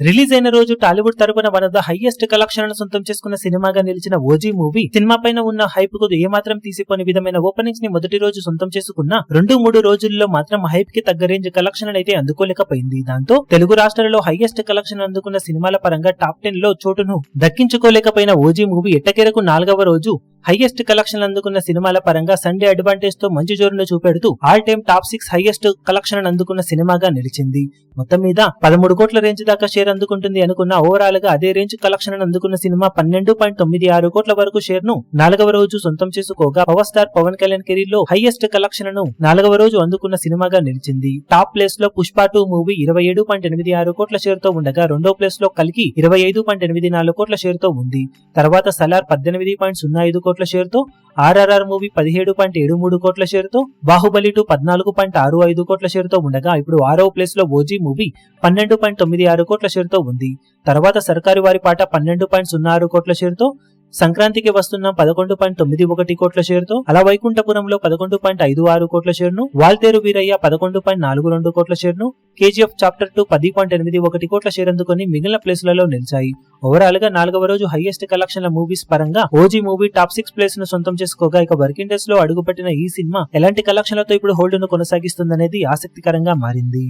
Release అయిన రోజు టాలీవుడ్ తరపున వన్ ఆఫ్ ద హైయెస్ట్ కలెక్షన్లను సొంతం చేసుకున్న సినిమాగా నిలిచిన ఓజీ మూవీ సినిమా పైన ఉన్న హైప్ కు ఏమాత్రం తీసిపోని విధమైన ఓపెనింగ్స్ ని మొదటి రోజు సొంతం చేసుకున్న 2-3 రోజుల్లో మాత్రం హైప్ కి తగ్గ రేంజ్ కలెక్షన్ అయితే అందుకోలేకపోయింది. దాంతో తెలుగు రాష్ట్రాలలో హైయెస్ట్ కలెక్షన్ అందుకున్న సినిమాల పరంగా టాప్ 10 లో చోటును దక్కించుకోలేకపోయిన ఓజీ మూవీ ఎట్టకేలకు 4వ రోజు హైయెస్ట్ కలెక్షన్ అందుకున్న సినిమాల పరంగా సండే అడ్వాంటేజ్ తో మంచి జోరును చూపెడుతూ all time top 6 highest collection అందుకున్న సినిమాగా నిలిచింది. మొత్తం మీద 13 కోట్ల రేంజ్ దాకా షేర్ అందుకుంటుంది అనుకున్న ఓవరాల్ గా అదే రేంజ్ కలెక్షన్ అందుకున్న సినిమా 12.96 కోట్ల వరకు షేర్ ను 4వ రోజు సొంతం చేసుకోగా power star Pawan Kalyan career లో హైయెస్ట్ కలెక్షన్ ను 4వ రోజు అందుకున్న సినిమాగా నిలిచింది. టాప్ ప్లేస్ లో పుష్ప 2 మూవీ 27.86 కోట్ల షేర్ తో ఉండగా రెండో ప్లేస్ లో కల్కి 25.84 కోట్ల షేర్ తో ఉంది. తర్వాత సలార్ 18.05 కోట్ల షేర్ తో, ఆర్ఆర్ఆర్ మూవీ 17.73 కోట్ల షేర్ తో, బాహుబలి 2 14.65 కోట్ల షేర్ తో ఉండగా ఇప్పుడు 6వ ప్లేస్ లో ఓజీ మూవీ 12.96 కోట్ల షేర్ తో ఉంది. తర్వాత సర్కారు వారి పాట 12.06 కోట్ల షేర్ తో, సంక్రాంతికి వస్తున్న 11.91 కోట్ల షేర్ తో, అలా వైకుంఠపురంలో 11.56 కోట్ల షేర్ ను, వాల్తేరు వీరయ్య 11.42 కోట్ల షేర్ ను, కేజీఎఫ్ చాప్టర్ 2 10.81 కోట్ల షేర్ అందుకొని మిగిలిన ప్లేస్లలో నిలిచాయి. ఓవరాల్ గా 4వ రోజు హైయెస్ట్ కలెక్షన్ల మూవీస్ పరంగా ఓజీ మూవీ టాప్ 6 ప్లేస్ ను సొంతం చేసుకోగా ఇక వర్కింగ్ డేస్ లో అడుగుపెట్టిన ఈ సినిమా ఎలాంటి కలెక్షన్లతో ఇప్పుడు హోల్డ్ ను కొనసాగిస్తుందనేది ఆసక్తికరంగా మారింది.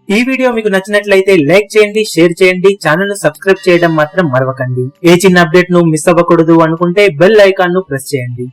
ఈ వీడియో మీకు నచ్చినట్లయితే లైక్ చేయండి, షేర్ చేయండి, ఛానల్ ను సబ్స్క్రైబ్ చేయడం మాత్రం మరవకండి. ఏ చిన్న అప్డేట్ ను మిస్ అవ్వకూడదు అనుకుంటే బెల్ ఐకాన్ ను ప్రెస్ చేయండి.